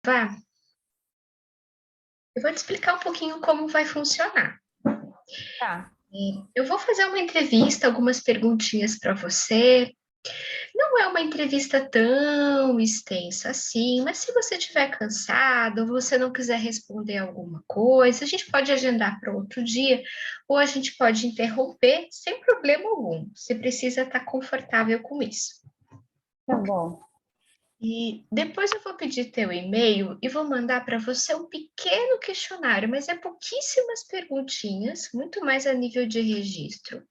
Vá, eu vou te explicar um pouquinho como vai funcionar. Tá. Eu vou fazer uma entrevista, algumas perguntinhas para você. Não é uma entrevista tão extensa assim, mas se você estiver cansado ou você não quiser responder alguma coisa, a gente pode agendar para outro dia, ou a gente pode interromper sem problema algum. Você precisa estar confortável com isso. Tá bom. E depois eu vou pedir teu e-mail e vou mandar para você um pequeno questionário, mas é pouquíssimas perguntinhas, muito mais a nível de registro.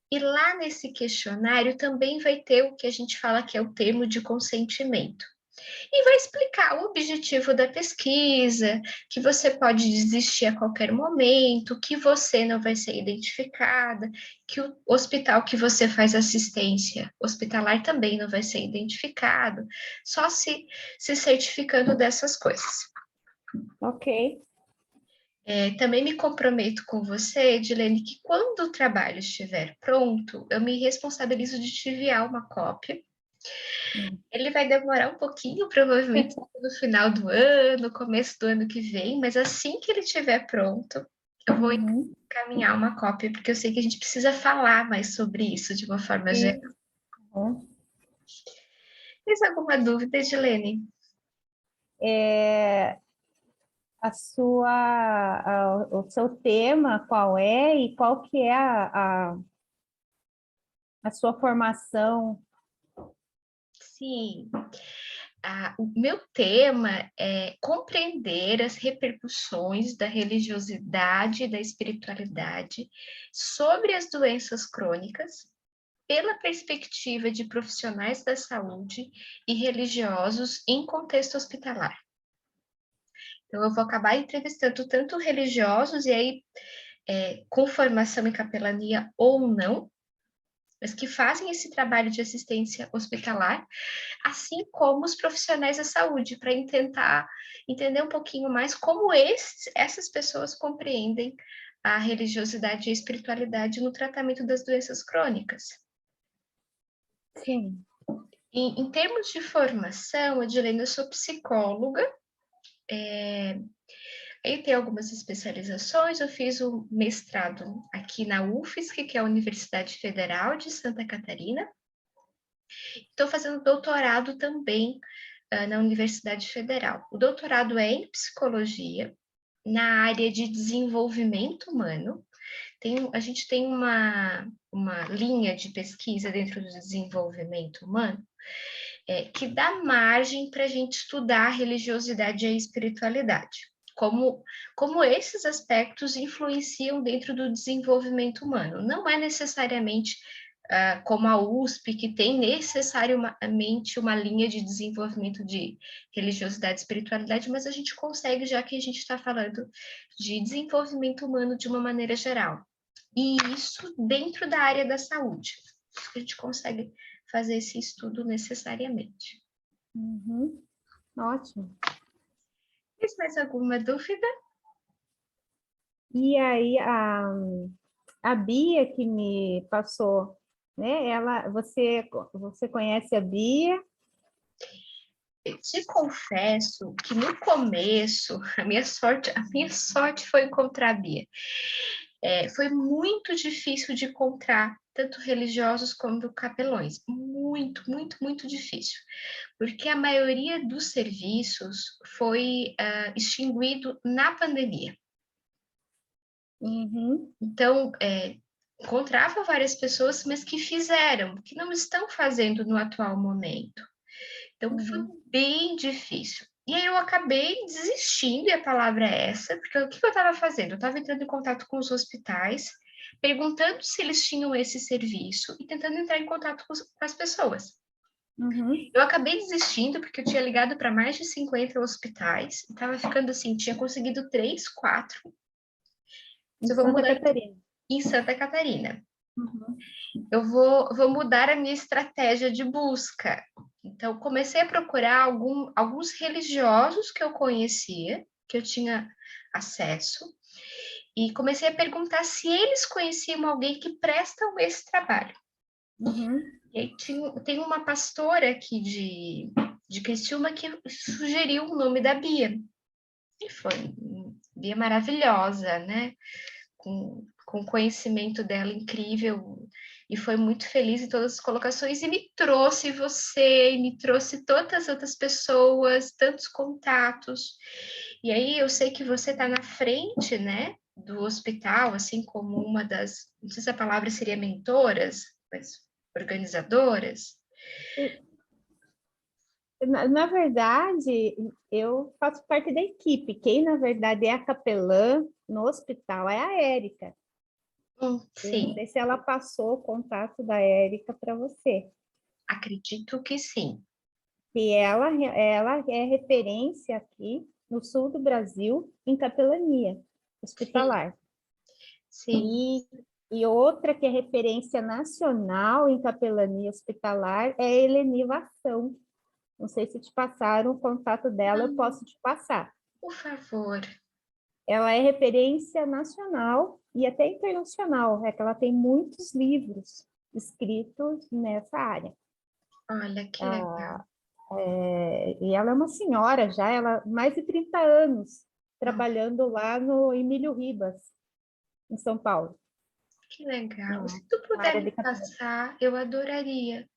E lá nesse questionário também vai ter o que a gente fala que é o termo de consentimento. E vai explicar o objetivo da pesquisa, que você pode desistir a qualquer momento, que você não vai ser identificada, que o hospital que você faz assistência hospitalar também não vai ser identificado, só se certificando dessas coisas. Ok. Também me comprometo com você, Edilene, que quando o trabalho estiver pronto, eu me responsabilizo de te enviar uma cópia. Ele vai demorar um pouquinho, provavelmente no final do ano, começo do ano que vem, mas assim que ele estiver pronto, eu vou Uhum. encaminhar uma cópia, porque eu sei que a gente precisa falar mais sobre isso de uma forma geral. Sim. Uhum. Tens alguma dúvida, Edilene? É, o seu tema, qual é e qual que é a sua formação? Sim. O meu tema é compreender as repercussões da religiosidade e da espiritualidade sobre as doenças crônicas pela perspectiva de profissionais da saúde e religiosos em contexto hospitalar. Então, eu vou acabar entrevistando tanto religiosos, e aí, com formação em capelania ou não, mas que fazem esse trabalho de assistência hospitalar, assim como os profissionais da saúde, para tentar entender um pouquinho mais como essas pessoas compreendem a religiosidade e a espiritualidade no tratamento das doenças crônicas. Sim. Em termos de formação, Edilene, eu sou psicóloga, eu tenho algumas especializações, eu fiz o mestrado aqui na UFSC, que é a Universidade Federal de Santa Catarina. Estou fazendo doutorado também na Universidade Federal. O doutorado é em psicologia, na área de desenvolvimento humano. A gente tem uma linha de pesquisa dentro do desenvolvimento humano que dá margem para a gente estudar a religiosidade e a espiritualidade. Como esses aspectos influenciam dentro do desenvolvimento humano. Não é necessariamente como a USP, que tem necessariamente uma linha de desenvolvimento de religiosidade e espiritualidade, mas a gente consegue, já que a gente está falando de desenvolvimento humano de uma maneira geral. E isso dentro da área da saúde. A gente consegue fazer esse estudo necessariamente. Uhum. Ótimo. Tem mais alguma dúvida? E aí, a Bia que me passou, né? Você conhece a Bia? Eu te confesso que no começo, a minha sorte foi encontrar a Bia. Foi muito difícil de encontrar tanto religiosos como capelões. Muito, muito, muito difícil. Porque a maioria dos serviços foi extinguido na pandemia. Uhum. Então, encontrava várias pessoas, mas que fizeram, que não estão fazendo no atual momento. Então, foi Uhum. bem difícil. E aí eu acabei desistindo, e a palavra é essa, porque o que eu estava fazendo? Eu estava entrando em contato com os hospitais, perguntando se eles tinham esse serviço e tentando entrar em contato com as pessoas. Uhum. Eu acabei desistindo porque eu tinha ligado para mais de 50 hospitais, estava ficando assim, tinha conseguido 3, 4. Em Eu vou Santa mudar Catarina. em Santa Catarina. Uhum. Eu vou mudar a minha estratégia de busca. Então, comecei a procurar alguns religiosos que eu conhecia, que eu tinha acesso, e comecei a perguntar se eles conheciam alguém que prestam esse trabalho. Uhum. E aí tem uma pastora aqui de Criciúma que sugeriu o nome da Bia. E foi Bia maravilhosa, né? Com o conhecimento dela incrível, e foi muito feliz em todas as colocações, e me trouxe você, e me trouxe tantas outras pessoas, tantos contatos. E aí eu sei que você está na frente, né, do hospital, assim como uma das, não sei se a palavra seria mentoras, mas organizadoras. Na verdade, eu faço parte da equipe. Quem, na verdade, é a capelã no hospital é a Érica. Eu não Sim, sei se ela passou o contato da Érica para você. acredito que sim. E ela é referência aqui no sul do Brasil em capelania Sim, hospitalar. sim. E, e outra que é referência nacional em capelania hospitalar é a Helenivação. Não sei se te passaram o contato dela, eu Não, posso te passar. por favor. Ela é referência nacional e até internacional, é que ela tem muitos livros escritos nessa área. Olha que legal. Ah, e ela é uma senhora já, ela mais de 30 anos trabalhando lá no Emílio Ribas, em São Paulo, Que legal. Se na tu puder área me de capelania. passar, eu adoraria,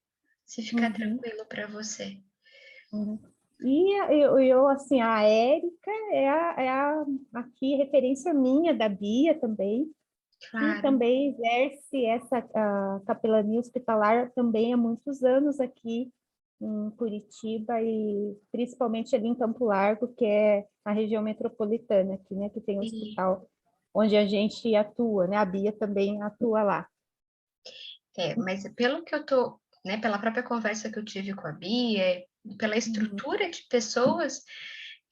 se ficar Uhum, tranquilo para você. uhum. E assim, a Érica aqui referência minha, da Bia também, que Claro. também exerce essa capelania hospitalar também há muitos anos aqui em Curitiba e principalmente ali em Campo Largo, que é a região metropolitana aqui, né, que tem um E, hospital onde a gente atua, né? A Bia também atua lá. mas pelo que eu tô, né, pela própria conversa que eu tive com a Bia, pela Uhum. estrutura de pessoas,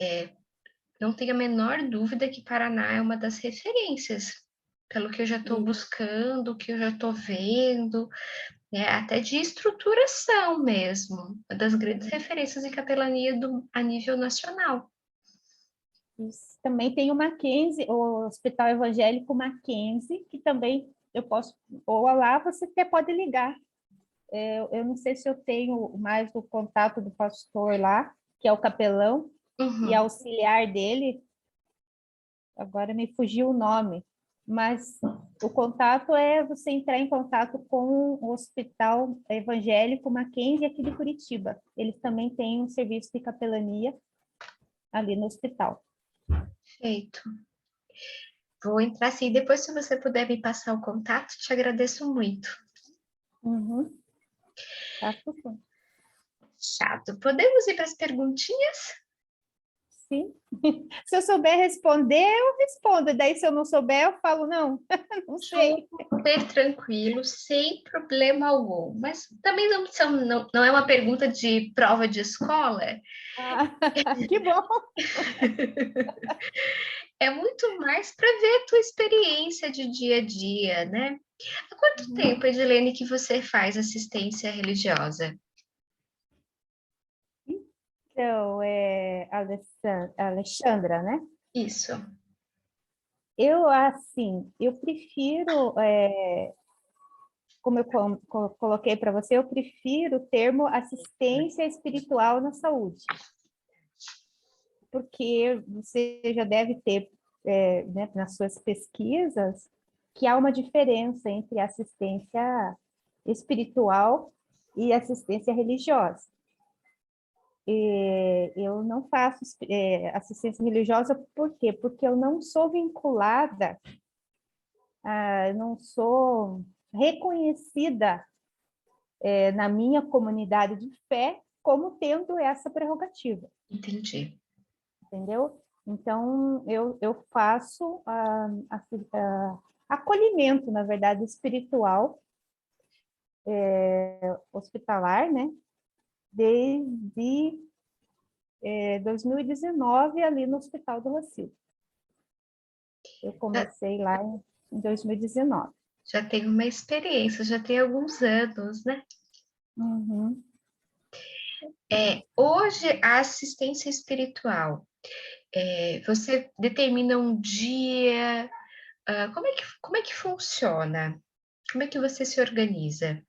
é, não tenho a menor dúvida que Paraná é uma das referências, pelo que eu já estou E, buscando, que eu já estou vendo, né, até de estruturação mesmo, uma das grandes uhum. referências em capelania a nível nacional. Também tem o Mackenzie, o Hospital Evangélico Mackenzie, que também eu posso, ou lá você até pode ligar. Eu não sei se eu tenho mais o contato do pastor lá, que é o capelão, e Uhum. auxiliar dele, agora me fugiu o nome, mas o contato é você entrar em contato com o Hospital Evangélico Mackenzie aqui de Curitiba. Eles também têm um serviço de capelania ali no hospital. Feito. Vou entrar sim. Depois, se você puder me passar o contato, te agradeço muito. Uhum, tá tudo. Chato. Podemos ir para as perguntinhas? Sim. Se eu souber responder, eu respondo. Daí, se eu não souber, eu falo, não, não sei. Super tranquilo, sem problema algum. Mas também não é uma pergunta de prova de escola. Ah, que bom. É muito mais para ver a tua experiência de dia a dia, né? Há quanto Uhum. tempo, Edilene, que você faz assistência religiosa? Então, Alexandra, né? Isso. Eu, assim, eu prefiro, como eu coloquei para você, eu prefiro o termo assistência espiritual na saúde, porque você já deve ter, né, nas suas pesquisas, que há uma diferença entre assistência espiritual e assistência religiosa. Eu não faço assistência religiosa, por quê? Porque eu não sou vinculada, eu não sou reconhecida na minha comunidade de fé como tendo essa prerrogativa, Entendi. entendeu? Então, eu faço acolhimento, na verdade, espiritual, hospitalar, né? Desde 2019, ali no Hospital do Rocio. Eu Já, comecei lá em 2019. já tem uma experiência, já tem alguns anos, né? Uhum. Hoje, a assistência espiritual, você determina um dia, como é que funciona? Como é que você se organiza?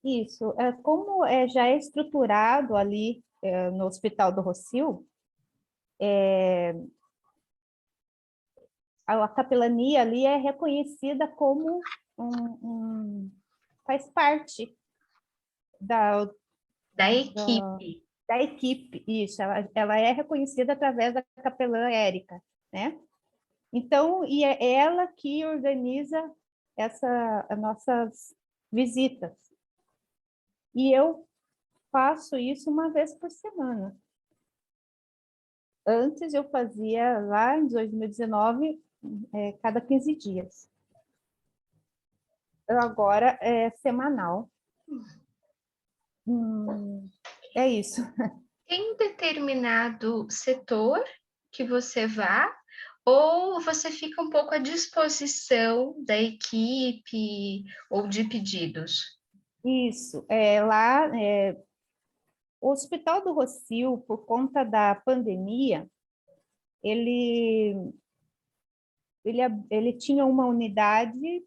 Isso, como já é estruturado ali no Hospital do Rossio, a capelania ali é reconhecida como faz parte da, Da da, equipe. da equipe, isso, ela é reconhecida através da capelã Érica, né? Então, e é ela que organiza as nossas visitas. E eu faço isso uma vez por semana. Antes eu fazia lá em 2019, cada 15 dias. Agora é semanal. É isso. Tem um determinado setor que você vá, ou você fica um pouco à disposição da equipe ou de pedidos? Isso. O Hospital do Rossio, por conta da pandemia, ele, ele tinha uma unidade,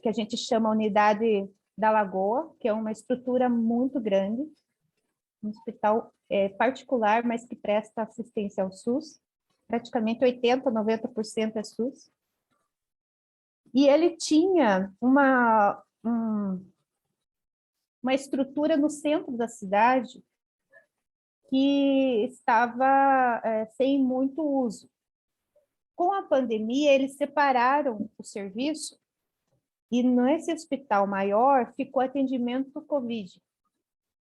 que a gente chama unidade da Lagoa, que é uma estrutura muito grande, um hospital particular, mas que presta assistência ao SUS, praticamente 80%, 90% é SUS. E ele tinha uma estrutura no centro da cidade que estava sem muito uso. Com a pandemia, eles separaram o serviço e nesse hospital maior ficou atendimento Covid.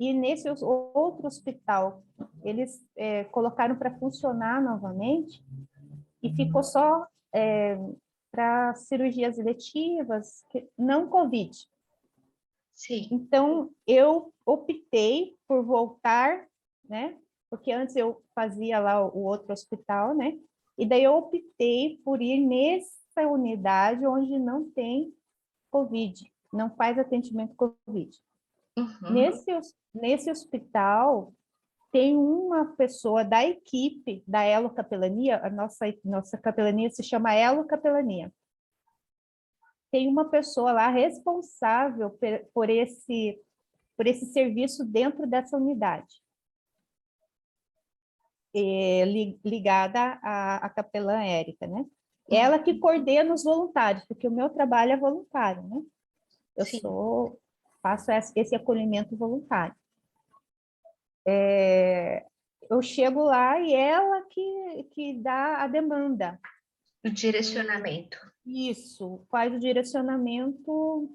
E nesse outro hospital, eles colocaram para funcionar novamente e ficou só para cirurgias eletivas, não Covid. Sim. Então, eu optei por voltar, né? Porque antes eu fazia lá o outro hospital, né? E daí eu optei por ir nessa unidade onde não tem Covid, não faz atendimento Covid. Uhum. Nesse hospital, tem uma pessoa da equipe da Elo Capelania, a nossa capelania se chama Elo Capelania. Tem uma pessoa lá responsável por esse serviço dentro dessa unidade, ligada à capelã Érica, né? Ela que coordena os voluntários, porque o meu trabalho é voluntário, né? Sim. Faço esse acolhimento voluntário. Eu chego lá e ela que dá a demanda. O direcionamento. Isso, faz o direcionamento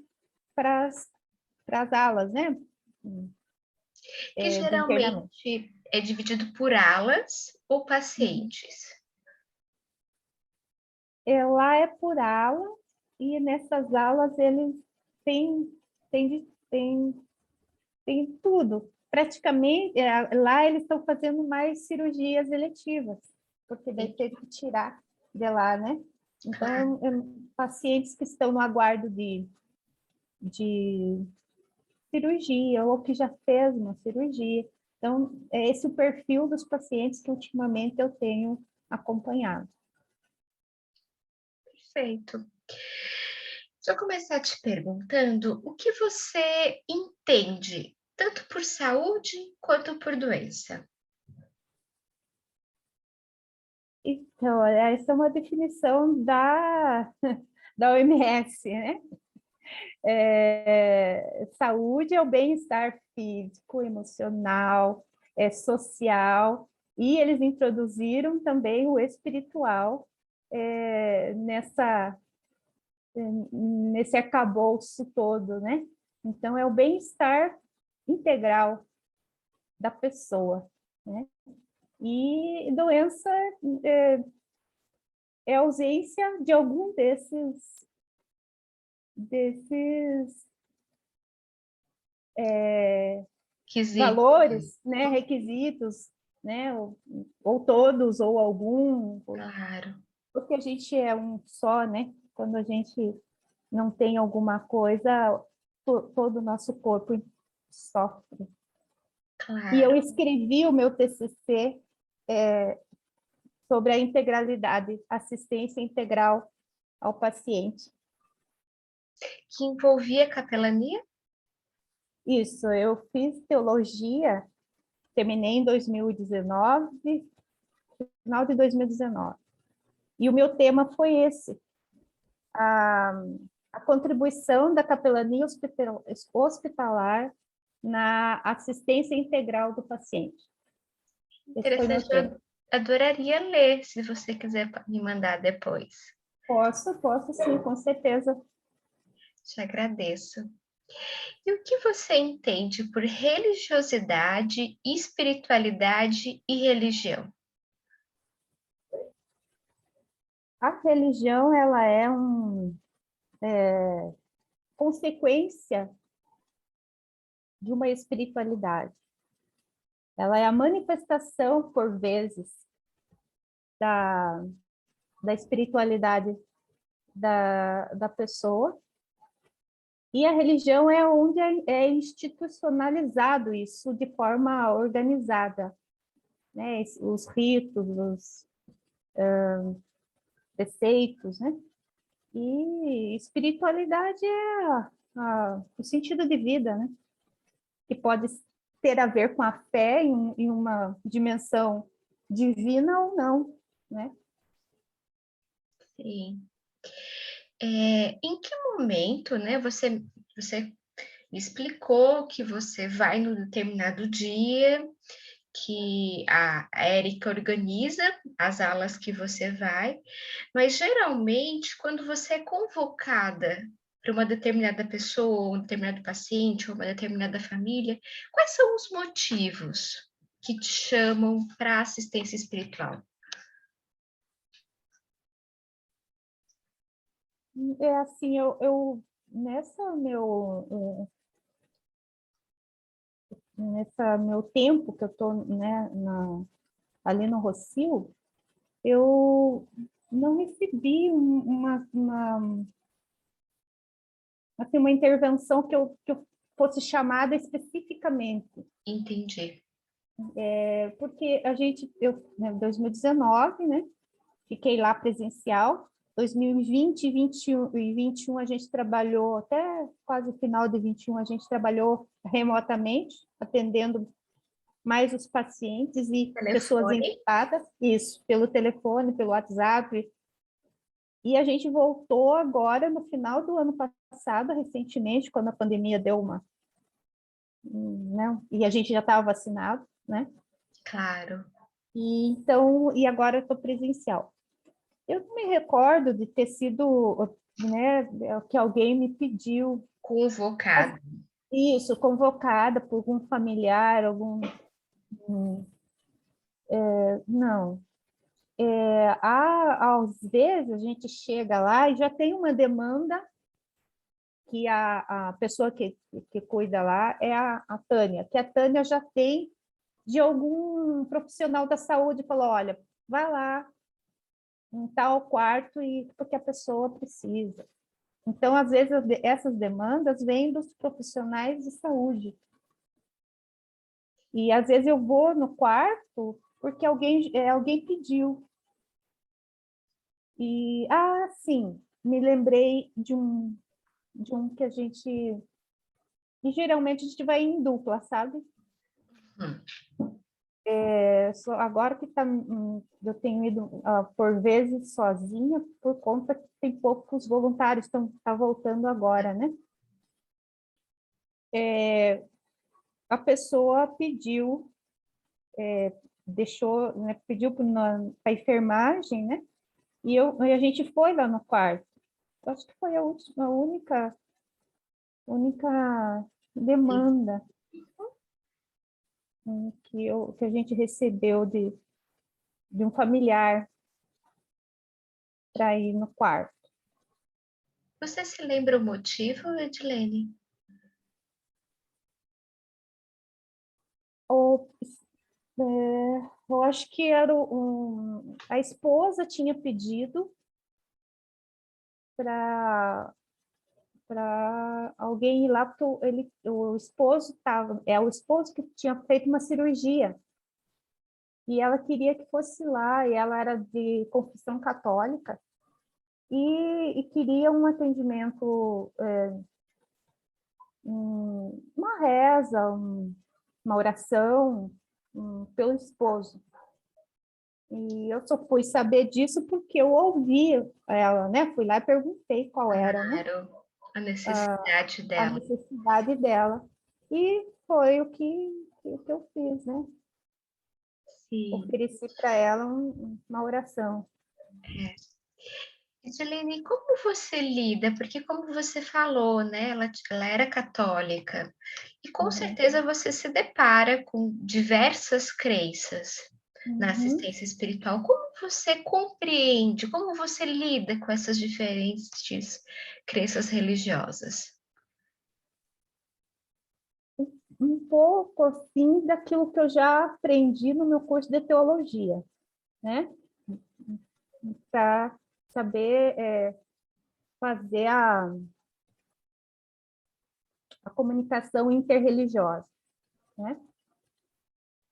para as alas, né? Que De internamento. geralmente é dividido por alas ou Uhum. pacientes? Lá é por ala, e nessas alas eles têm, têm, têm tudo. Praticamente, lá eles estão fazendo mais cirurgias eletivas, porque daí teve que tirar de lá, né? Claro. Então, pacientes que estão no aguardo de cirurgia, ou que já fez uma cirurgia. Então, é esse o perfil dos pacientes que ultimamente eu tenho acompanhado. Perfeito. Se eu começar te perguntando, o que você entende, tanto por saúde quanto por doença? Então, essa é uma definição da OMS, né? Saúde é o bem-estar físico, emocional, social, e eles introduziram também o espiritual nesse arcabouço todo, né? Então, é o bem-estar integral da pessoa, né? E doença é, é ausência de algum desses Quisito. valores, né, requisitos, né, ou todos, ou algum, Claro, porque a gente é um só, né? Quando a gente não tem alguma coisa, todo o nosso corpo sofre. E eu claro. escrevi o meu TCC sobre a integralidade, assistência integral ao paciente. Que envolvia capelania? Isso, eu fiz teologia, terminei em 2019, final de 2019. E o meu tema foi esse, a contribuição da capelania hospitalar na assistência integral do paciente. Esse foi meu Interessante, tema. eu adoraria ler, se você quiser me mandar depois. Posso sim, com certeza. Te agradeço. E o que você entende por religiosidade, espiritualidade e religião? A religião, ela é consequência de uma espiritualidade. Ela é a manifestação, por vezes, da, da espiritualidade da pessoa, e a religião é onde é institucionalizado isso de forma organizada, né? Os ritos, os preceitos, né? E espiritualidade é o sentido de vida, né? Que pode ter a ver com a fé em uma dimensão divina ou não, né? Sim. Em que momento, né, você me explicou que você vai no determinado dia, que a Érica organiza as aulas que você vai, mas geralmente quando você é convocada para uma determinada pessoa, um determinado paciente ou uma determinada família, quais são os motivos que te chamam para assistência espiritual? É assim, nessa meu nessa meu tempo que eu estou, né, ali no Rossio, eu não recebi assim, uma intervenção que eu fosse chamada especificamente, Entendi. porque né, 2019, né, fiquei lá presencial, 2020 e 21 a gente trabalhou, até quase o final de 21 a gente trabalhou remotamente, atendendo mais os pacientes e pessoas Telefone? enlutadas, isso, pelo telefone, pelo WhatsApp. E a gente voltou agora no final do ano passado, recentemente, quando a pandemia deu uma, né? E a gente já estava vacinado, né? Claro. E agora eu estou presencial. Eu não me recordo de ter sido, né, que alguém me pediu Convocado. isso, convocada por algum familiar, não. Às vezes a gente chega lá e já tem uma demanda que a pessoa que cuida lá é a Tânia, que a Tânia já tem de algum profissional da saúde, falou, olha, vai lá em tal quarto e porque a pessoa precisa. Então, às vezes, essas demandas vêm dos profissionais de saúde. E, às vezes, eu vou no quarto porque alguém pediu. E, sim, me lembrei de um que a gente... E, geralmente, a gente vai em dupla, sabe? Hum. Agora que eu tenho ido, por vezes, sozinha, por conta que tem poucos voluntários, tá voltando agora, né? A pessoa pediu, né, pediu para a enfermagem, né? E a gente foi lá no quarto. Eu acho que foi a única demanda, que a gente recebeu de um familiar para ir no quarto. Você se lembra o motivo, Edilene? Ou, eu acho que a esposa tinha pedido para alguém ir lá, porque o esposo é o esposo que tinha feito uma cirurgia, e ela queria que fosse lá, e ela era de confissão católica, e queria um atendimento uma reza, uma oração pelo esposo. E eu só fui saber disso porque eu ouvi ela, né? Fui lá e perguntei qual era, né? Claro, a necessidade A dela. necessidade dela. E foi o que eu fiz, né? Sim. Ofereci para ela uma oração. Edilene, como você lida? Porque como você falou, né, ela era católica, e com Uhum. certeza você se depara com diversas crenças na Uhum. assistência espiritual. Como você compreende, como você lida com essas diferentes crenças religiosas? Um pouco assim daquilo que eu já aprendi no meu curso de teologia, né? Para saber fazer a comunicação interreligiosa, né?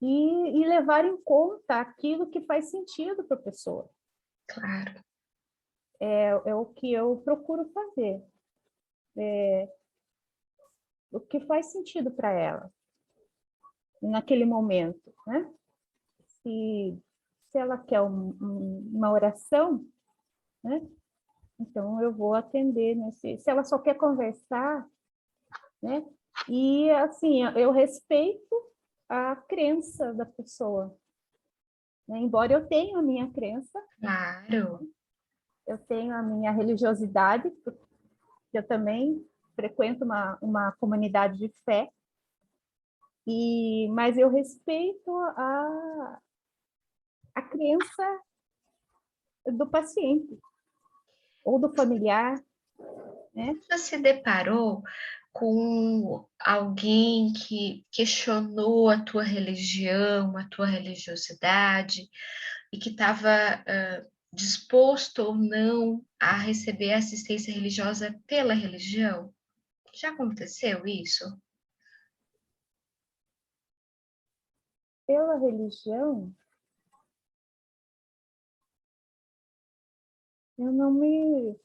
E levar em conta aquilo que faz sentido para a pessoa. Claro, É o que eu procuro fazer. O que faz sentido para ela naquele momento, né? Se ela quer uma oração, né? Então eu vou atender se ela só quer conversar, né? E assim, eu respeito a crença da pessoa, né? Embora eu tenha a minha crença, claro. eu tenho a minha religiosidade, porque eu também frequento uma comunidade de fé, mas eu respeito a crença do paciente ou do familiar, né? Já se deparou com alguém que questionou a tua religião, a tua religiosidade, e que estava disposto ou não a receber assistência religiosa pela religião? Já aconteceu isso? Pela religião, eu não me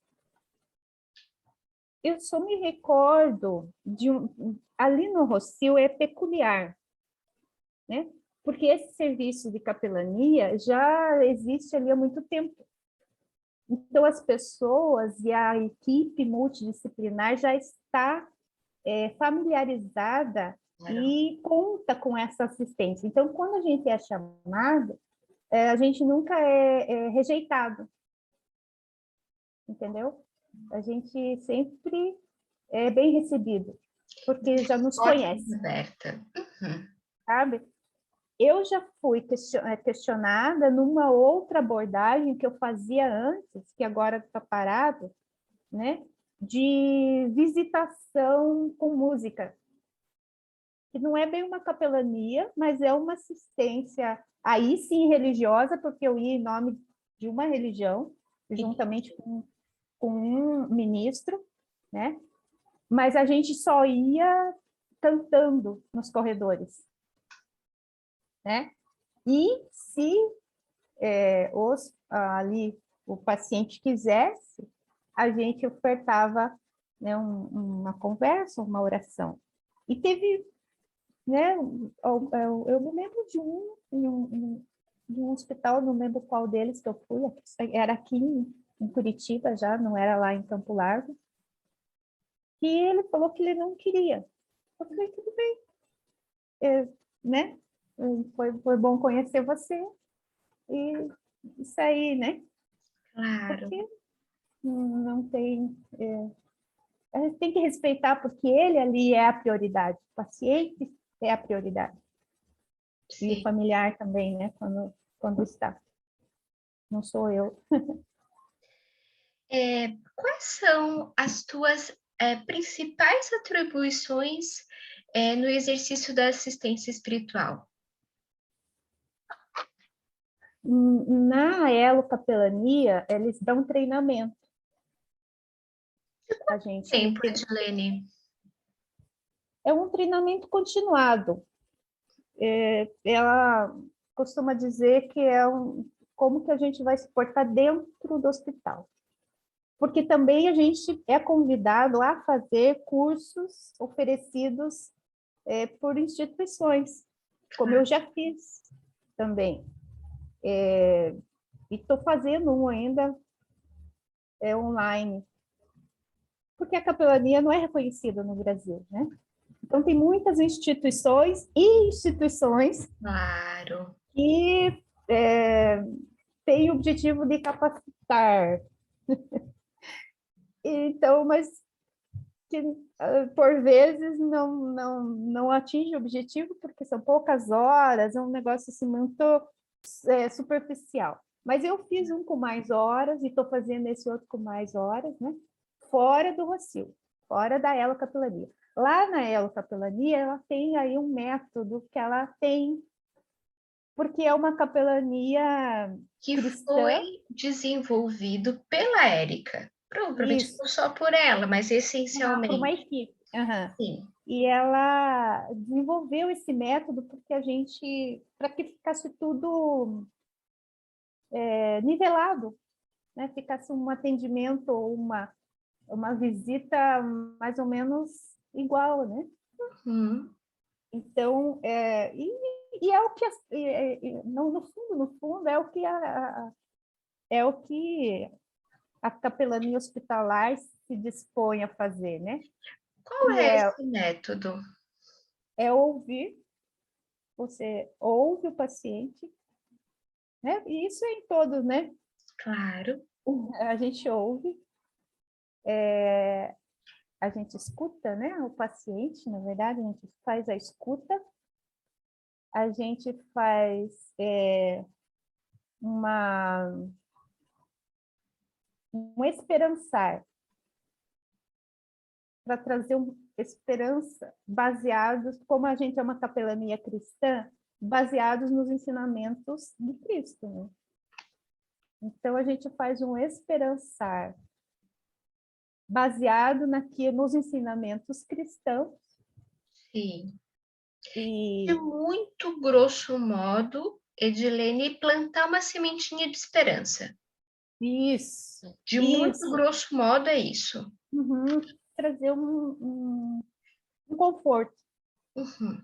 eu só me recordo ali no Rossio é peculiar, né? Porque esse serviço de capelania já existe ali há muito tempo. Então, as pessoas e a equipe multidisciplinar já está familiarizada Claro. e conta com essa assistência. Então, quando a gente é chamado, a gente nunca é rejeitado, entendeu? A gente sempre é bem recebido, porque já nos Porta conhece, aberta. Uhum. sabe? Eu já fui questionada numa outra abordagem que eu fazia antes, que agora está parado, né? De visitação com música, que não é bem uma capelania, mas é uma assistência, aí sim religiosa, porque eu ia em nome de uma religião, juntamente com um ministro, né? Mas a gente só ia cantando nos corredores, né? E se ali o paciente quisesse, a gente ofertava, né, uma conversa, uma oração. E teve, né, eu me lembro de um hospital, não lembro qual deles que eu fui, era aqui em Curitiba já, não era lá em Campo Largo, e ele falou que ele não queria. Eu falei, tudo bem, né? Foi bom conhecer você e isso aí, né? Claro, Porque não tem. A gente tem que respeitar, porque ele ali é a prioridade, o paciente é a prioridade, e o sim. familiar também, né? Quando está, não sou eu. Quais são as tuas principais atribuições no exercício da assistência espiritual? Na Elo Capelania, eles dão treinamento. A gente Tempo, Edilene. é um treinamento continuado. Ela costuma dizer que como que a gente vai se portar dentro do hospital. porque também a gente é convidado a fazer cursos oferecidos por instituições, como eu já fiz também. E estou fazendo um ainda online, porque a capelania não é reconhecida no Brasil, né? Então, tem muitas instituições e instituições Claro. que têm o objetivo de capacitar. Então, mas que, por vezes, não atinge o objetivo, porque são poucas horas, é um negócio assim, muito superficial. Mas eu fiz um com mais horas e estou fazendo esse outro com mais horas, né? Fora do Rocio, fora da Elo Capelania. Lá na Elo Capelania, ela tem aí um método que ela tem, porque é uma capelania Que foi cristã. desenvolvido pela Érica. Provavelmente Isso, não só por ela, mas por uma essencialmente. equipe. Uhum. Sim. E ela desenvolveu esse método porque para que ficasse tudo nivelado, né? Ficasse um atendimento ou uma visita mais ou menos igual, né? Uhum. Então, e é o que, no fundo, é o que é o que a capelania hospitalar se dispõe a fazer, né? Qual Que é esse método? é ouvir, você ouve o paciente, né? E isso é em todos, né? Claro. A gente ouve, a gente escuta, né? O paciente, na verdade, a gente faz a escuta, a gente faz uma, um esperançar, para trazer uma esperança baseados, como a gente é uma capelania cristã, baseados nos ensinamentos de Cristo, né? Então, a gente faz um esperançar baseado nos ensinamentos cristãos. Sim. De E muito grosso modo, Edilene, plantar uma sementinha de esperança. isso, De muito isso. grosso modo é isso. Uhum. Trazer um conforto. Uhum.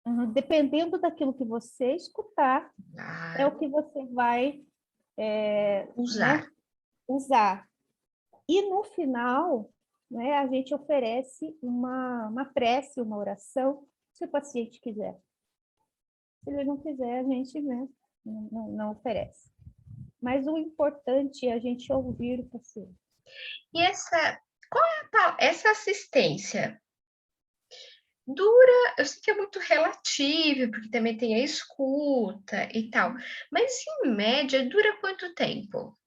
Uhum. Dependendo daquilo que você escutar, é o Claro. que você vai, Usar. né, usar. E no final, né, a gente oferece uma prece, uma oração, se o paciente quiser. Se ele não quiser, a gente, né, não oferece. Mas o importante é a gente ouvir o paciente. E qual é essa assistência? Dura, eu sei que é muito relativo, porque também tem a escuta e tal, mas em média dura quanto tempo?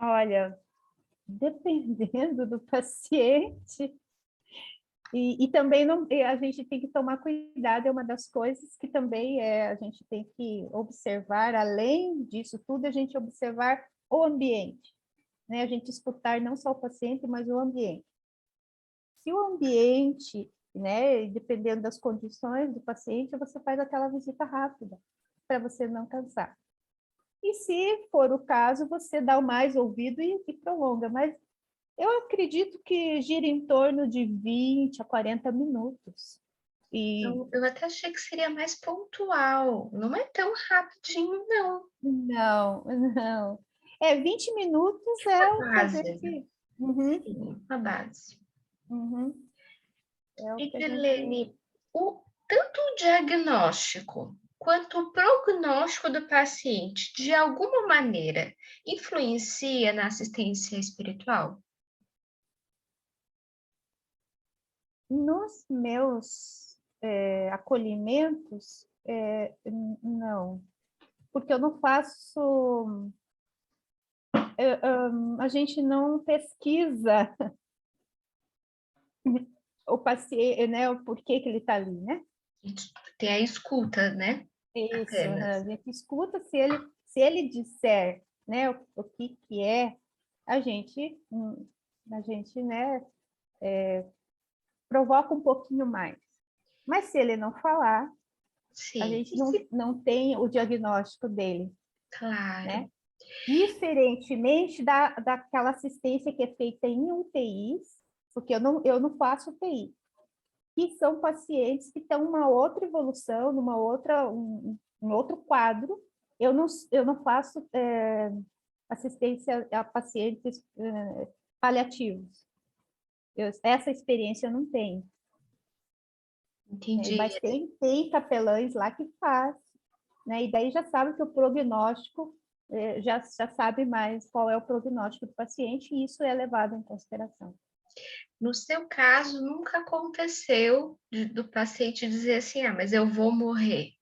Olha, dependendo do paciente, e também não, a gente tem que tomar cuidado, é uma das coisas que também a gente tem que observar, além disso tudo, a gente observar o ambiente, né? A gente escutar não só o paciente, mas o ambiente. Se o ambiente, né, dependendo das condições do paciente, você faz aquela visita rápida, para você não cansar. E se for o caso, você dá o mais ouvido e prolonga, mas eu acredito que gira em torno de 20 a 40 minutos. E Eu até achei que seria mais pontual, não é tão rapidinho, não. não. 20 minutos A é o que a base, gente. Uhum, sim, a base. uhum, é o que a gente. Edilene, tanto o diagnóstico quanto o prognóstico do paciente, de alguma maneira, influencia na assistência espiritual? Nos meus acolhimentos, não, porque eu não faço. A gente não pesquisa o paciente, né, o porquê que ele está ali, né? A gente tem a escuta, né? Isso, a Apenas. gente escuta se ele disser, né, o que que é, a gente, né, provoca um pouquinho mais. Mas se ele não falar, a Sim. gente não tem o diagnóstico dele, Claro. né? Diferentemente daquela assistência que é feita em UTIs, porque eu não faço UTI, que são pacientes que estão uma outra evolução, um outro quadro. Eu não faço assistência a pacientes paliativos. Essa experiência eu não tenho. Entendi. Mas tem capelães lá que faz, né? E daí já sabe que o prognóstico, já sabe mais qual é o prognóstico do paciente, e isso é levado em consideração. No seu caso, nunca aconteceu do paciente dizer assim, mas eu vou morrer.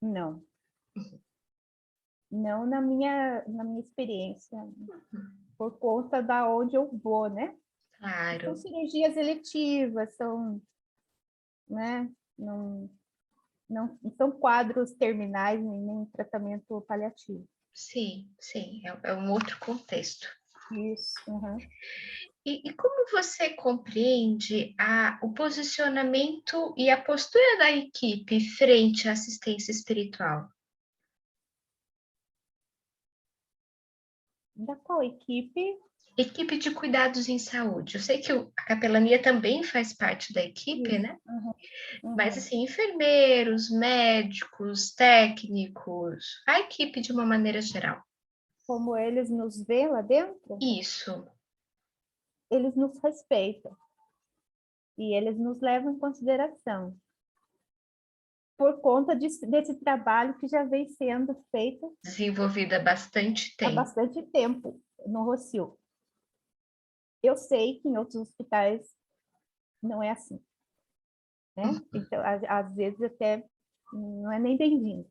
Não. Não na minha experiência, por conta da onde eu vou, né? Claro. São cirurgias eletivas, né? Não são quadros terminais, nem tratamento paliativo. Sim, é um outro contexto. Isso. Uhum. E como você compreende o posicionamento e a postura da equipe frente à assistência espiritual? Da qual equipe? Equipe de cuidados em saúde. Eu sei que a capelania também faz parte da equipe, Isso. né? Uhum. Mas, Uhum. assim, enfermeiros, médicos, técnicos, a equipe de uma maneira geral. Como eles nos veem lá dentro, Isso. eles nos respeitam e eles nos levam em consideração, por conta desse trabalho que já vem sendo feito Desenvolvida há bastante há tempo. bastante tempo no Rossio. Eu sei que em outros hospitais não é assim, né? Então, às vezes até não é nem bem-vindo,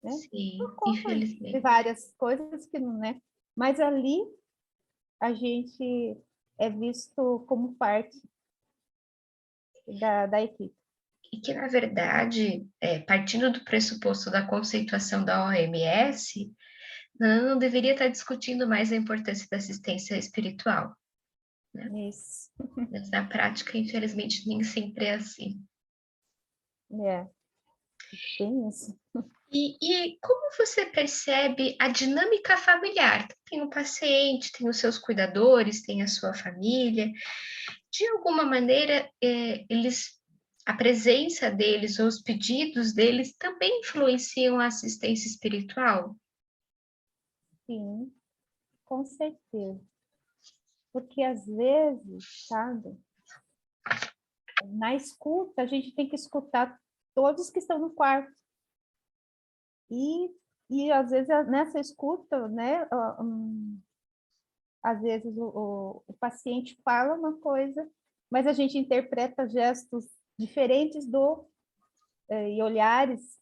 né? Sim, Por conta de infelizmente. várias coisas que não, né? Mas ali a gente é visto como parte da equipe. E que, na verdade, partindo do pressuposto da conceituação da OMS, não deveria estar discutindo mais a importância da assistência espiritual, né? Isso. Mas na prática, infelizmente, nem sempre é assim. É, tem isso. E como você percebe a dinâmica familiar? Tem um paciente, tem os seus cuidadores, tem a sua família. De alguma maneira, a presença deles ou os pedidos deles também influenciam a assistência espiritual? Sim, com certeza. Porque às vezes, sabe, na escuta, a gente tem que escutar todos que estão no quarto. E às vezes, nessa escuta, né, às vezes o paciente fala uma coisa, mas a gente interpreta gestos diferentes e olhares,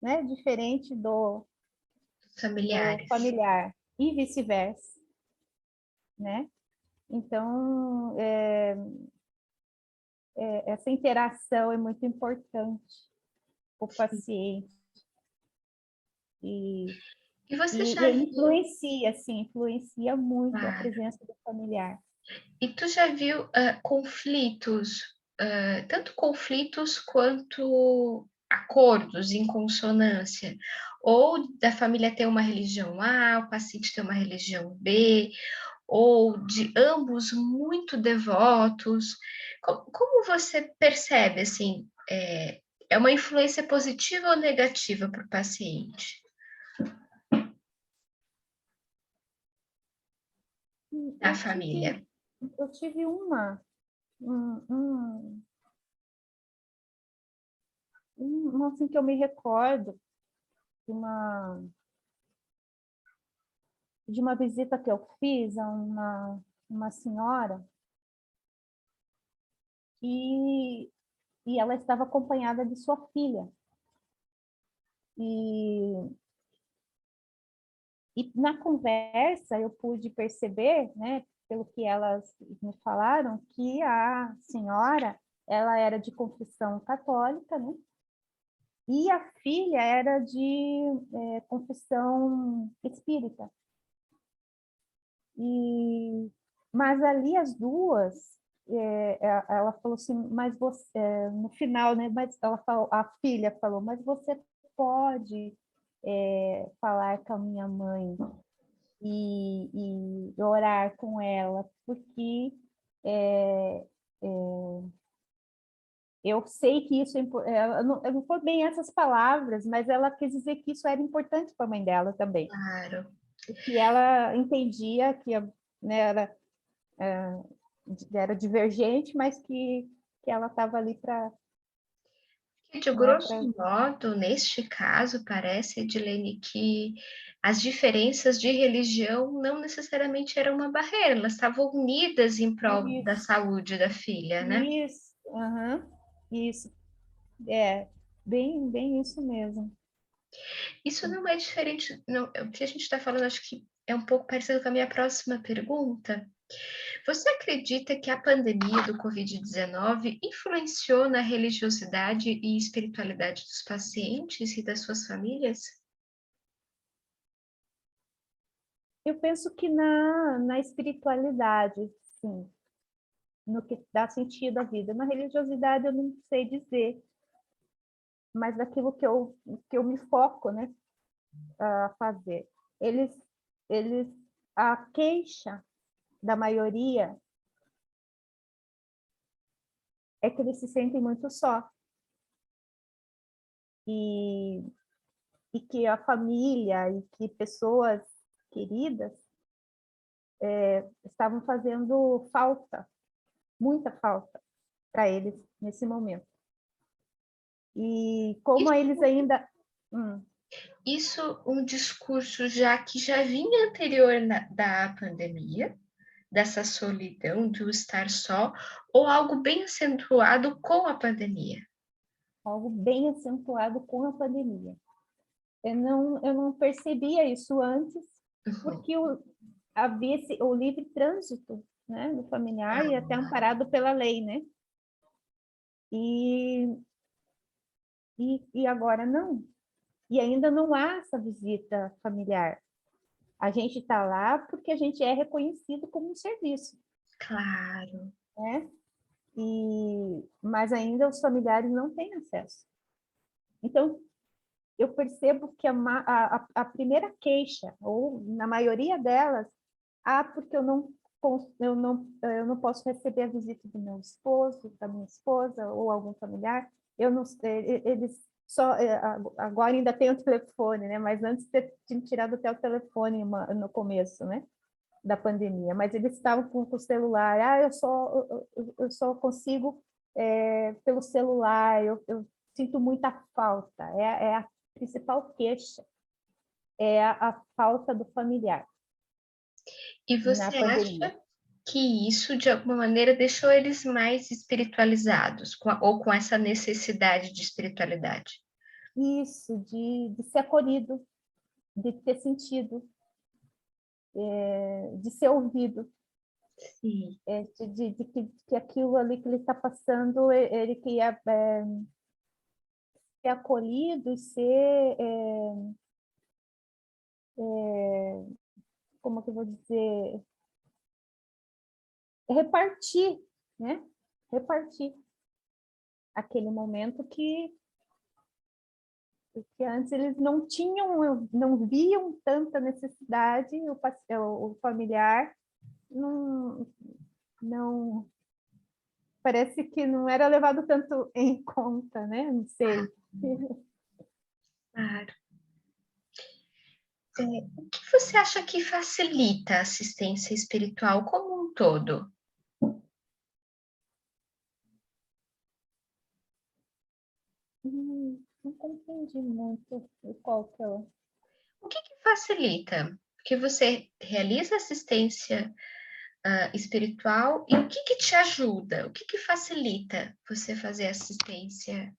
né, diferente do Familiares. familiar, e vice-versa, né? Então, essa interação é muito importante para o paciente. E E você E, já e viu, influencia, assim, influencia muito a claro. presença do familiar. E tu já viu conflitos, tanto conflitos quanto acordos em consonância, ou da família ter uma religião A, o paciente ter uma religião B, ou de ambos muito devotos. Como você percebe, assim, é uma influência positiva ou negativa para o paciente, da Eu família? tive, eu tive um, um, assim, que eu me recordo de uma visita que eu fiz a uma senhora, e, e ela estava acompanhada de sua filha. E, e na conversa eu pude perceber, né, pelo que elas me falaram, que a senhora, ela era de confissão católica, né? E a filha era de confissão espírita. Mas ali as duas, ela falou assim, mas você, no final, né? Mas ela falou, a filha falou, mas você pode falar com a minha mãe e orar com ela, porque eu sei que isso eu não foi bem essas palavras, mas ela quis dizer que isso era importante para a mãe dela também. Claro. Que ela entendia que, né, era divergente, mas que ela estava ali para... De grosso modo, neste caso, parece, Edilene, que as diferenças de religião não necessariamente eram uma barreira, elas estavam unidas em prol da saúde da filha, né? Isso, isso. Bem isso mesmo. Isso não é diferente, não, o que a gente está falando, acho que é um pouco parecido com a minha próxima pergunta. Você acredita que a pandemia do Covid-19 influenciou na religiosidade e espiritualidade dos pacientes e das suas famílias? Eu penso que na espiritualidade, sim, no que dá sentido à vida. Na religiosidade, eu não sei dizer, mas daquilo que eu me foco, né, a fazer. Eles, a queixa da maioria é que eles se sentem muito só. E que a família e que pessoas queridas estavam fazendo falta, muita falta para eles nesse momento. E como eles ainda... Isso um discurso que já vinha anterior da pandemia, dessa solidão, do estar só, ou algo bem acentuado com a pandemia? Algo bem acentuado com a pandemia. Eu não percebia isso antes, porque havia o livre trânsito, né, do familiar e até amparado pela lei, né? E agora não. E ainda não há essa visita familiar. A gente está lá porque a gente é reconhecido como um serviço. Claro. Né? Mas ainda os familiares não têm acesso. Então, eu percebo que a primeira queixa, ou na maioria delas, porque eu não posso receber a visita do meu esposo, da minha esposa, ou algum familiar. Eu não, eles só agora ainda tem o telefone, né? Mas antes tinham tirado até o telefone no começo, né, da pandemia. Mas eles estavam com o celular. Eu só consigo pelo celular. Eu sinto muita falta. É a principal queixa, é a falta do familiar. E você acha que isso, de alguma maneira, deixou eles mais espiritualizados, ou com essa necessidade de espiritualidade? Isso, de ser acolhido, de ter sentido, de ser ouvido. Sim. De que aquilo ali que ele está passando, ele queria ser acolhido e ser... como que eu vou dizer? Repartir, né? Repartir aquele momento que antes eles não tinham, não viam tanta necessidade, o familiar não parece que não era levado tanto em conta, né? Não sei. Claro. O que você acha que facilita a assistência espiritual como um todo? Não compreendi muito qual que é O que facilita? Porque você realiza assistência espiritual e o que te ajuda? O que facilita você fazer assistência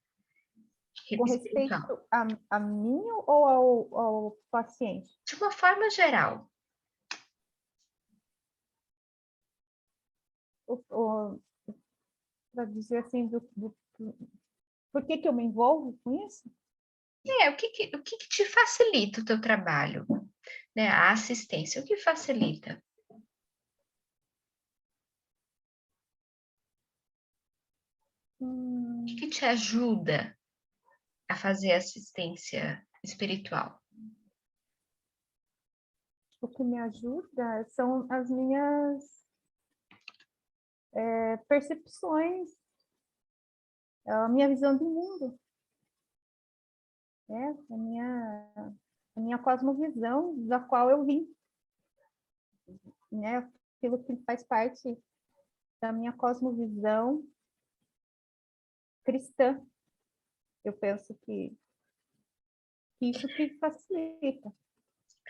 com espiritual? respeito a mim ou ao paciente? De uma forma geral. Para dizer assim, por que eu me envolvo com isso? O que te facilita o teu trabalho? Né? A assistência, o que facilita? O que te ajuda a fazer assistência espiritual? o que me ajuda são as minhas percepções, a minha visão do mundo, né? A minha cosmovisão da qual eu vim, né? Aquilo que faz parte da minha cosmovisão cristã. Eu penso que isso que facilita.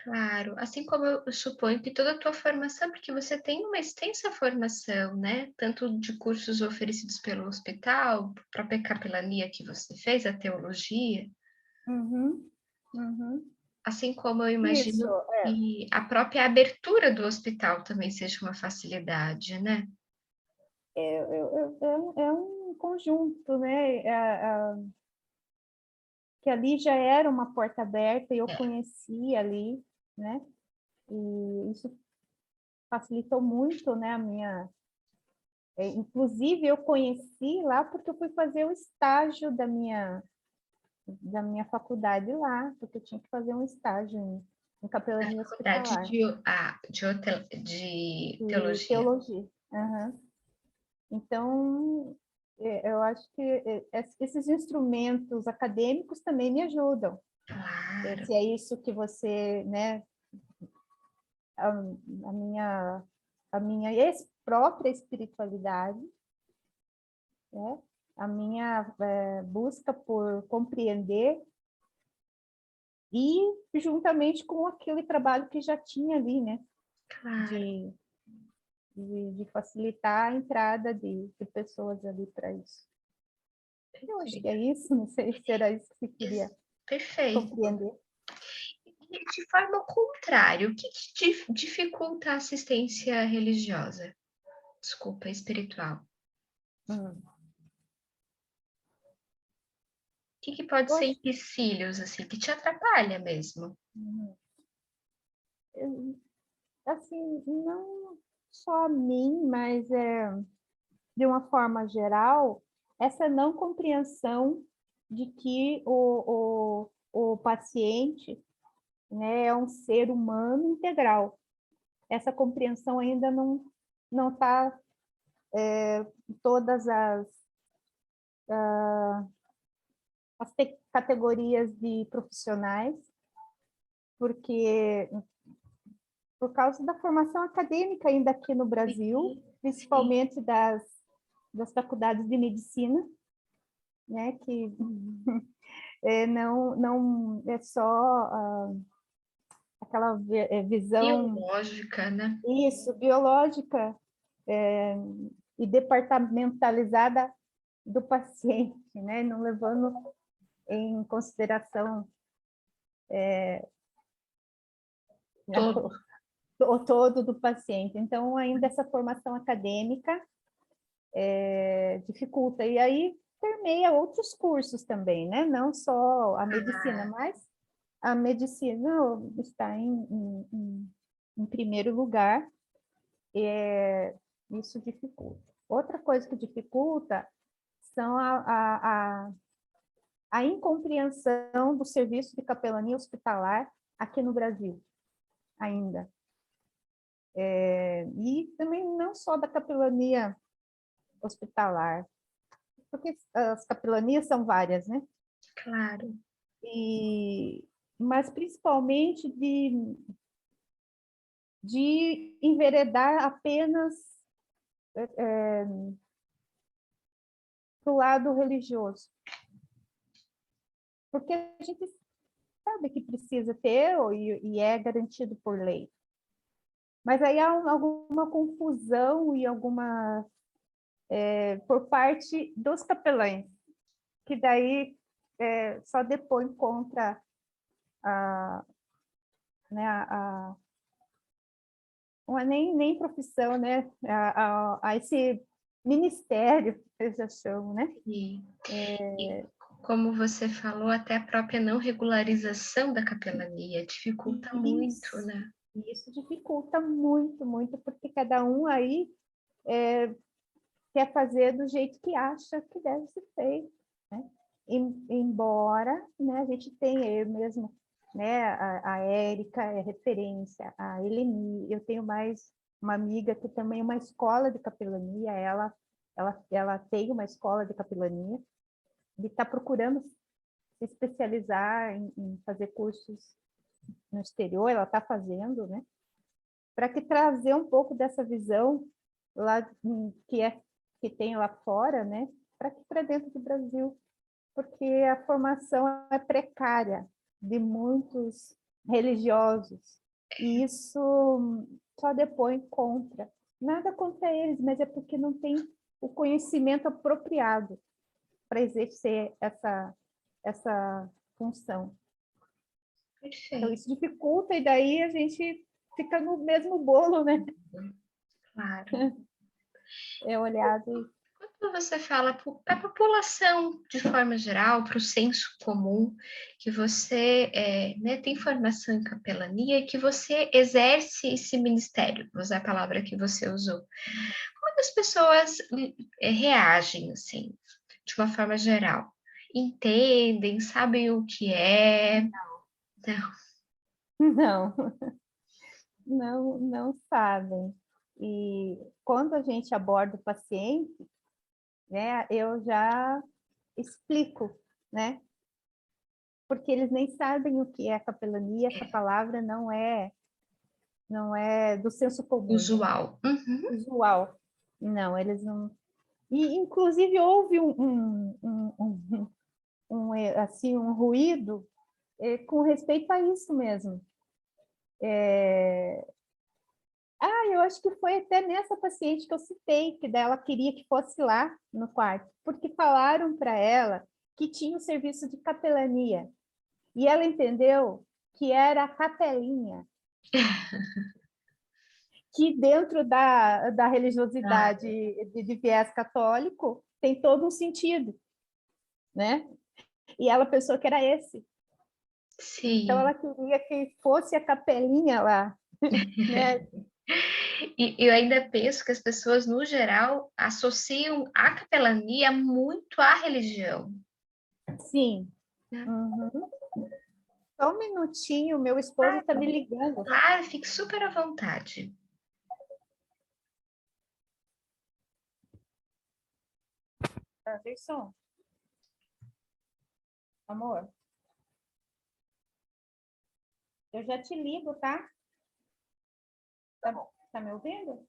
Claro, assim como eu suponho que toda a tua formação, porque você tem uma extensa formação, né? Tanto de cursos oferecidos pelo hospital, a própria capelania que você fez, a teologia, Uhum, uhum. assim como eu Isso, imagino que a própria abertura do hospital também seja uma facilidade, né? é um conjunto, né? Que ali já era uma porta aberta e eu É, conhecia ali, né? E isso facilitou muito, né, a minha... inclusive, eu conheci lá porque eu fui fazer o estágio da minha faculdade lá, porque eu tinha que fazer um estágio em na capelania faculdade hospitalar, de de teologia. teologia. Uhum. Então, eu acho que esses instrumentos acadêmicos também me ajudam. Claro, Se é isso que você, né, a minha, própria espiritualidade, né, a minha busca por compreender e juntamente com aquele trabalho que já tinha ali, né, claro. de, de facilitar a entrada de pessoas ali para isso. Eu acho que é isso, não sei se era isso que você queria Perfeito. compreender. E de forma contrária, o que dificulta a assistência religiosa? Desculpa, espiritual. Hum. O que pode Eu ser acho, empecilhos, assim, que te atrapalha mesmo? hum, assim, não só a mim, mas de uma forma geral, essa não compreensão de que o paciente, né, é um ser humano integral. Essa compreensão ainda não está em todas as categorias de profissionais, porque por causa da formação acadêmica ainda aqui no Brasil, Sim, sim. principalmente das faculdades de medicina, né, que não é só aquela visão, Biológica, né? isso, biológica, e departamentalizada do paciente, né, não levando em consideração Todo. o todo do paciente. Então, ainda essa formação acadêmica dificulta. E aí permeia outros cursos também, né? Não só a medicina, mas a medicina está em primeiro lugar, isso dificulta. Outra coisa que dificulta são a incompreensão do serviço de capelania hospitalar aqui no Brasil, ainda. E também não só da capelania hospitalar, porque as capelanias são várias, né? Claro. Mas principalmente de enveredar apenas para o lado religioso. Porque a gente sabe que precisa ter e é garantido por lei. Mas aí há alguma confusão e alguma por parte dos capelães, que daí só depõe contra a, né, não é nem profissão, né, a esse ministério, eles já chamam, né? E como você falou, até a própria não regularização da capelania dificulta muito, Isso, né? isso dificulta muito, muito, porque cada um aí quer fazer do jeito que acha que deve ser feito, né? Embora, né, a gente tenha, eu mesmo né? A Érica é referência, a Eleni, eu tenho mais uma amiga que também é uma escola de capelania, ela tem uma escola de capelania, e está procurando se especializar em fazer cursos no exterior, ela está fazendo, né? Para que trazer um pouco dessa visão lá que tem lá fora, né? Para aqui para dentro do Brasil, porque a formação é precária de muitos religiosos e isso só depõe contra. Nada contra eles, mas é porque não tem o conhecimento apropriado para exercer essa função. Perfeito. Então, isso dificulta, e daí a gente fica no mesmo bolo, né? Claro. É olhado. Quando você fala para a população, de forma geral, para o senso comum, que você né, tem formação em capelania, que você exerce esse ministério, vou usar a palavra que você usou. Como as pessoas reagem, assim, de uma forma geral? Entendem, sabem o que é? Não, não sabem. E quando a gente aborda o paciente, né, eu já explico, né? Porque eles nem sabem o que é capelania, essa palavra não é do senso comum, Usual. Uhum. usual. Não, eles não. E inclusive houve assim um ruído com respeito a isso mesmo. Eu acho que foi até nessa paciente que eu citei, que dela queria que fosse lá no quarto, porque falaram para ela que tinha o serviço de capelania, e ela entendeu que era a capelinha, que dentro da religiosidade de viés católico tem todo um sentido, né? E ela pensou que era esse. Sim. Então, ela queria que fosse a capelinha lá, né? E eu ainda penso que as pessoas, no geral, associam a capelania muito à religião. Sim. Né? Uhum. Só um minutinho, meu esposo está me ligando. Claro, fique super à vontade. Anderson, amor, eu já te ligo, tá? Tá bom. Tá me ouvindo?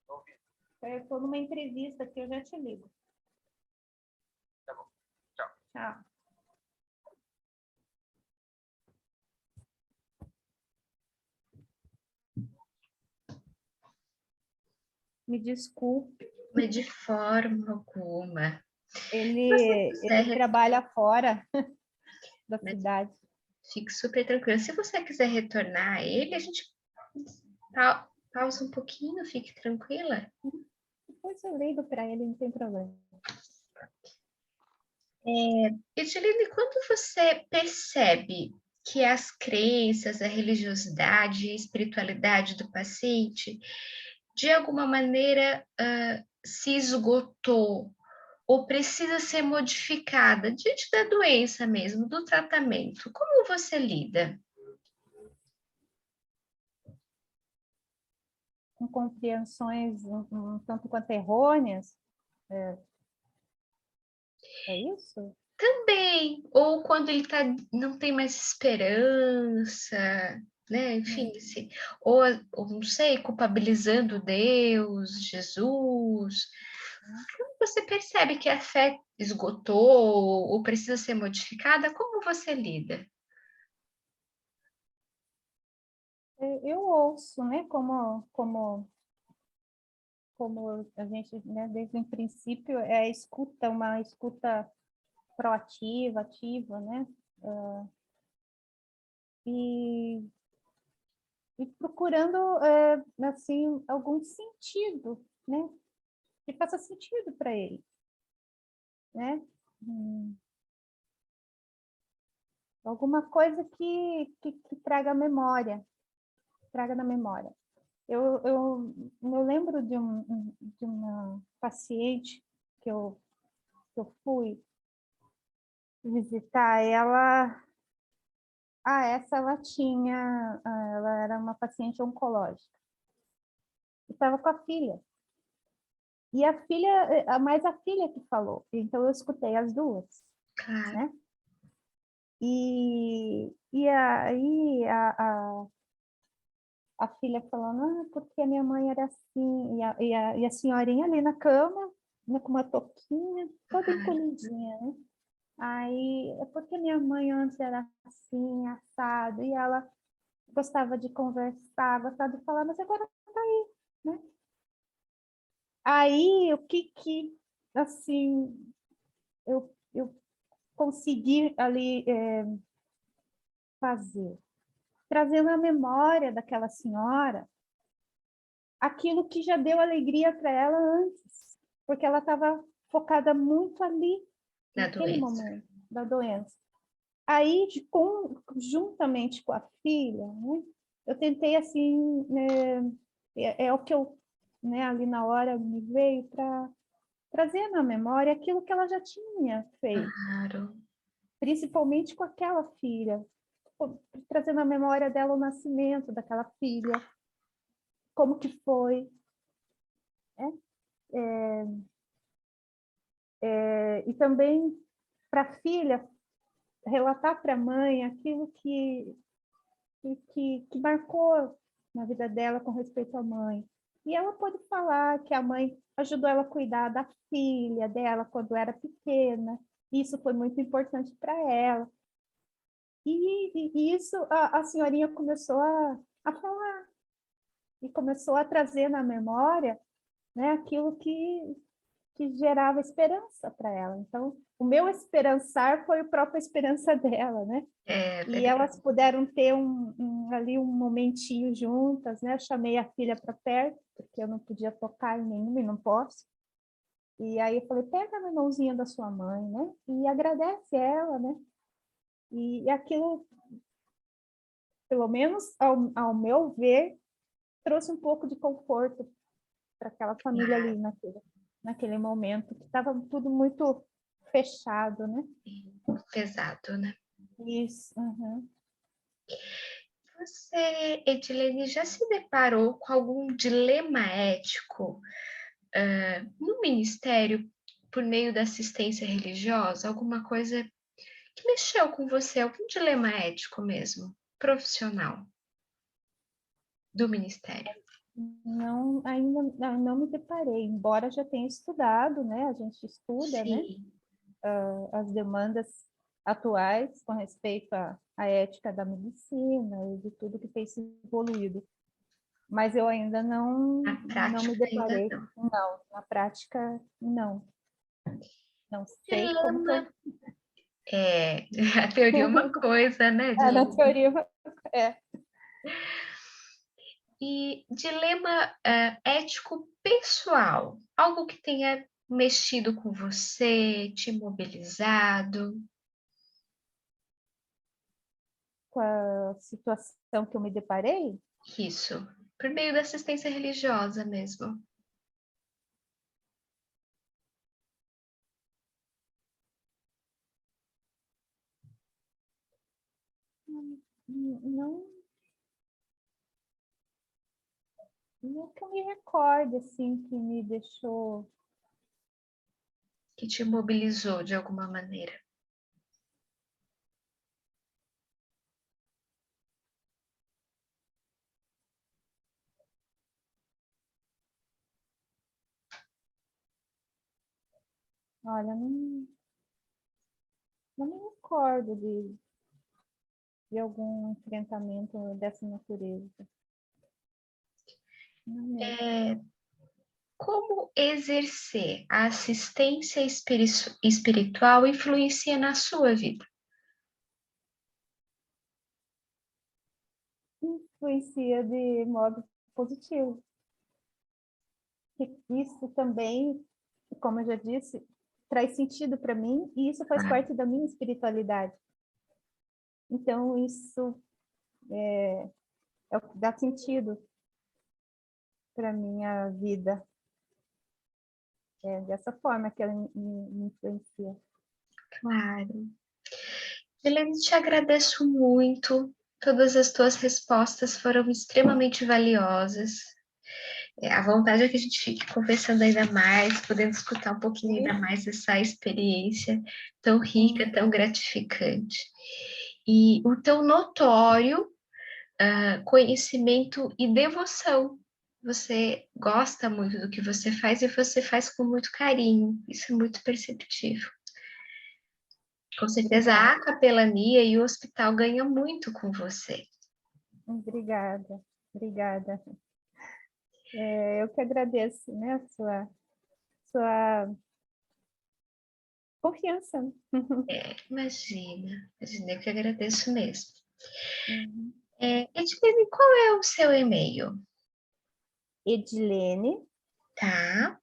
Tô ouvindo. Eu estou numa entrevista aqui, eu já te ligo. Tá bom. Tchau. Tchau. Me desculpe. Mas de forma alguma. Ele trabalha fora da cidade. Fique super tranquilo. Se você quiser retornar a ele, a gente pausa um pouquinho, fique tranquila. Depois eu ligo para ele, não tem problema. Edilene, quando você percebe que as crenças, a religiosidade e a espiritualidade do paciente, de alguma maneira, se esgotou ou precisa ser modificada diante da doença mesmo, do tratamento, como você lida? Com compreensões tanto quanto errôneas. É isso? Também, ou quando ele não tem mais esperança, né? Enfim, ou não sei, culpabilizando Deus, Jesus. Quando você percebe que a fé esgotou ou precisa ser modificada, como você lida? Eu ouço, né? Como a gente, né, desde o princípio, é a escuta, uma escuta proativa, ativa, né? E, e procurando, assim, algum sentido, né? Que faça sentido para ele, né? Alguma coisa que traga memória, traga na memória. Eu lembro de uma paciente que eu fui visitar ela. Essa ela era uma paciente oncológica. Estava com a filha. E a filha, mais a filha que falou. Então, eu escutei as duas, Claro. né? E aí a filha falando, porque a minha mãe era assim, e a senhorinha ali na cama, né, com uma touquinha, toda encolhidinha, né? Aí, é porque minha mãe antes era assim, assado, e ela gostava de conversar, gostava de falar, mas agora tá aí, né? Aí, o que assim, eu consegui ali fazer? Trazer na memória daquela senhora aquilo que já deu alegria para ela antes, porque ela estava focada muito ali, Na naquele doença. momento da doença. Aí, juntamente com a filha, né, eu tentei, assim, é o que eu, né, ali na hora me veio para trazer na memória aquilo que ela já tinha feito, Claro. principalmente com aquela filha, trazer na memória dela o nascimento daquela filha, como que foi, né? E também para a filha relatar para a mãe aquilo que marcou na vida dela com respeito à mãe. E ela pode falar que a mãe ajudou ela a cuidar da filha dela quando era pequena. Isso foi muito importante para ela. E isso a senhorinha começou a falar e começou a trazer na memória, né, aquilo que gerava esperança para ela. Então, o meu esperançar foi a própria esperança dela, né? É E verdade. elas puderam ter ali um momentinho juntas, né? Eu chamei a filha para perto, porque eu não podia tocar em nenhuma e não posso. E aí eu falei, pega na mãozinha da sua mãe, né? E agradece ela, né? E aquilo, pelo menos ao meu ver, trouxe um pouco de conforto para aquela família ali naquele momento, que estava tudo muito fechado, né? Pesado, né? Isso. Uhum. Você, Edilene, já se deparou com algum dilema ético no ministério por meio da assistência religiosa? Alguma coisa que mexeu com você? Algum dilema ético mesmo, profissional do ministério? Não, ainda não me deparei, embora já tenha estudado, né? A gente estuda, né? Sim. As demandas atuais com respeito à ética da medicina e de tudo que tem se evoluído. Mas eu ainda Na não me prática ainda deparei, não. não, na prática, não. Não sei como que Dilema eu... é, a teoria é uma coisa, né, Na Edilene? teoria, é. E dilema ético pessoal, algo que tenha mexido com você, te mobilizado? Com a situação que eu me deparei, Isso, por meio da assistência religiosa mesmo. não, não que eu me recorde, assim, que me deixou... Que te mobilizou de alguma maneira. Olha, não me recordo de algum enfrentamento dessa natureza. Não mesmo. Como exercer a assistência espiritual influencia na sua vida? Influencia de modo positivo. Isso também, como eu já disse, traz sentido para mim e isso faz Claro, parte da minha espiritualidade. Então, isso é o que dá sentido para a minha vida. É dessa forma que ela me influencia. claro. Helene, te agradeço muito. Todas as tuas respostas foram extremamente valiosas. A vontade é que a gente fique conversando ainda mais, podendo escutar um pouquinho ainda mais dessa experiência tão rica, tão gratificante. E o teu notório conhecimento e devoção. Você gosta muito do que você faz e você faz com muito carinho. Isso é muito perceptível. Com certeza Obrigada. a capelania e o hospital ganham muito com você. Obrigada, obrigada. Eu que agradeço, né, a sua confiança. Imagina, eu que agradeço mesmo. Uhum. Edilene, qual é o seu e-mail? Edilene, Tá,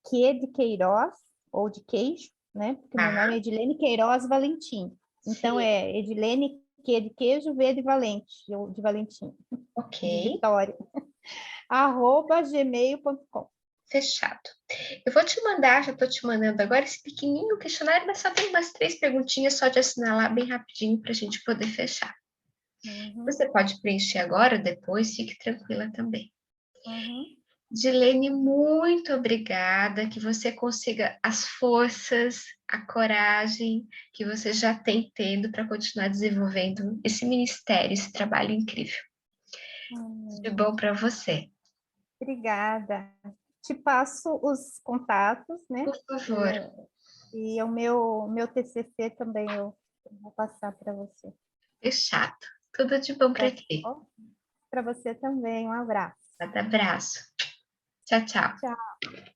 que de Queiroz, ou de queijo, né? Porque meu nome tá, é Edilene Queiroz Valentim. Então, sim, é Edilene, que de queijo, V de Valente, ou de Valentim, ok, de Vitória, @gmail.com. fechado. Eu vou te mandar, já estou te mandando agora esse pequenininho questionário, mas só tem umas 3 perguntinhas só de assinalar bem rapidinho para a gente poder fechar. Uhum, Você pode preencher agora, depois, fique tranquila também. uhum. Dilene, muito obrigada, que você consiga as forças, a coragem que você já tem tendo para continuar desenvolvendo esse ministério, esse trabalho incrível. Tudo de bom para você. Obrigada. Te passo os contatos, né? Por favor, E o meu TCC também eu vou passar para você. fechado. Tudo de bom para Tá ti. bom? Para você também, um abraço. Um abraço. Tchau, tchau. Tchau.